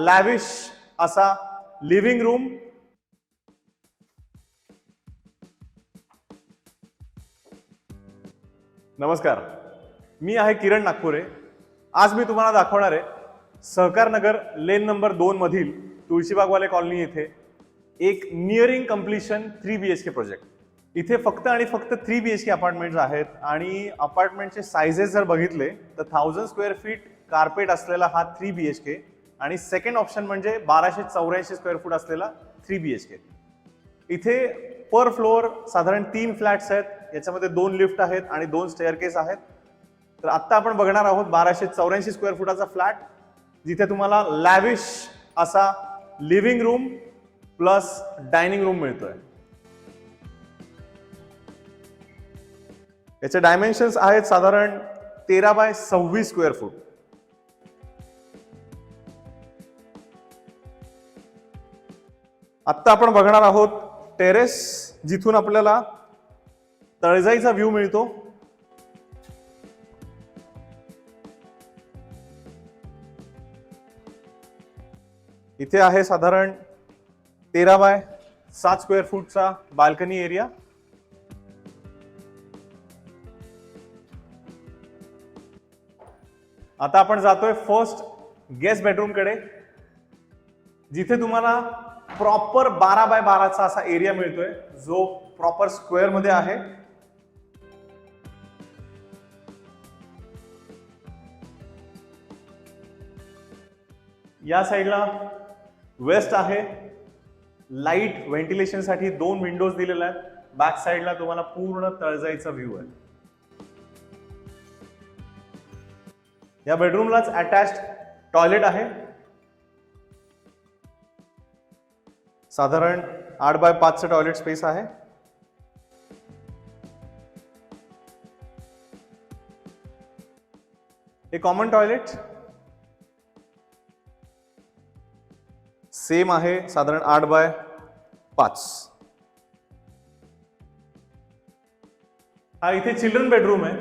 Lavish असा living room, नमस्कार, मी आहे किरण नागपुरे. आज मी तुम्हाला दाखवणार आहे सहकार नगर लेन नंबर 2 मधील तुळशीबागवाले कॉलनी येथे एक नियरिंग कम्प्लिशन 3 BHK प्रोजेक्ट. इथे फक्त आणि फक्त 3 BHK अपार्टमेंट्स आहेत आणि अपार्टमेंटचे साइजेस जर बघितले तर 1000 स्क्वेअर फीट कार्पेट असलेला हा 3 BHK आणि सेकंड ऑप्शन म्हणजे 1284 स्क्वेअर फूट असलेला 3 BHK. इथे पर फ्लोअर साधारण 3 फ्लॅट्स आहेत, याच्यामध्ये 2 लिफ्ट आहेत आणि 2 स्टेअरकेस आहेत. तर आत्ता आपण बघणार आहोत 1284 स्क्वेअर फुटाचा फ्लॅट, जिथे तुम्हाला लॅविश असा living room plus dining room मिळतोय. याचे डायमेन्शन्स आहेत साधारण 13 बाय 26 स्क्वेअर फूट. आत्ता आपण बघणार आहोत टेरेस, जिथून आपल्याला तळजाईचा व्ह्यू मिळतो. इथे आहे साधारण 13 बाय 7 स्क्वेअर फूटचा बाल्कनी एरिया. आता आपण जातोय फर्स्ट गेस्ट बेडरूम कडे, जिथे तुम्हाला प्रॉपर 12 बाय 12चा असा एरिया मिळतोय, जो प्रॉपर स्क्वेअर मध्ये आहे. या साईडला वेस्ट आहे. लाईट व्हेंटिलेशन साठी 2 विंडोज दिलेल्या आहेत. बॅक साईडला तुम्हाला पूर्ण तळजाईचा व्ह्यू आहे. या बेडरूमलाच अटॅच्ड टॉयलेट आहे. साधारण 8 बाय 5चं टॉयलेट स्पेस आहे. हे कॉमन टॉयलेट सेम आहे, साधारण 8 बाय 5. हा इथे चिल्ड्रन बेडरूम आहे.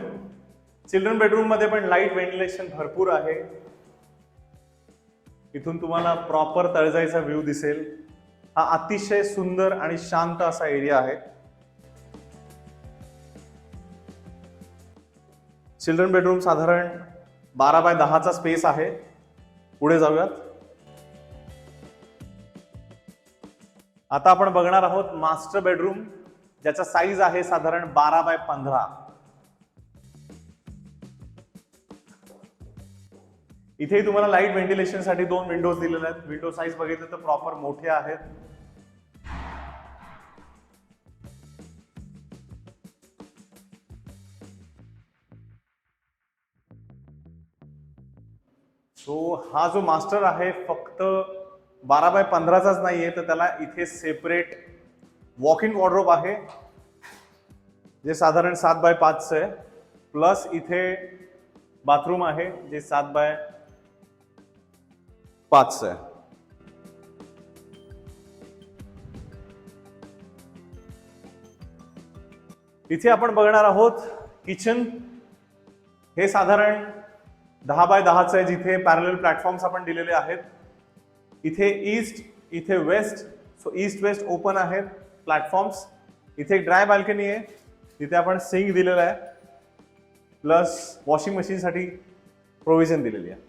चिल्ड्रन बेडरूम मध्ये पण लाईट व्हेंटिलेशन भरपूर आहे. इथून तुम्हाला प्रॉपर तळजाईचा व्ह्यू दिसेल. हा अतिशय सुंदर आणि शांत असा एरिया आहे. चिल्ड्रन बेडरूम साधारण 12 बाय 10चा स्पेस आहे. पुढे जाऊयात. आता आपण बघणार आहोत मास्टर बेडरूम, ज्याचा साईज आहे साधारण 12 बाय 15. इथे तुम्हाला लाईट व्हेंटिलेशन साठी 2 विंडोज दिलेले आहेत. विंडो साईज बघितलं तर प्रॉपर मोठे आहेत. सो हा जो मास्टर आहे फक्त 12 बाय 15चाच नाहीये, तर त्याला इथे सेपरेट वॉक इन वॉर्डरोब आहे, जे साधारण 7 बाय 5चं आहे. प्लस इथे बाथरूम आहे, जे 7 बाय 5चं आहे. इथे आपण बघणार आहोत किचन. हे साधारण 10 बाय 10चं आहे, जिथे पॅरलल प्लॅटफॉर्म्स आपण दिलेले आहेत. इथे ईस्ट, इथे west, so east west open आहेत प्लॅटफॉर्म्स. इथे एक ड्राय बाल्कनी आहे, जिथे आपण सिंक दिलेला आहे, प्लस वॉशिंग मशीन साठी प्रोव्हिजन दिलेली आहे.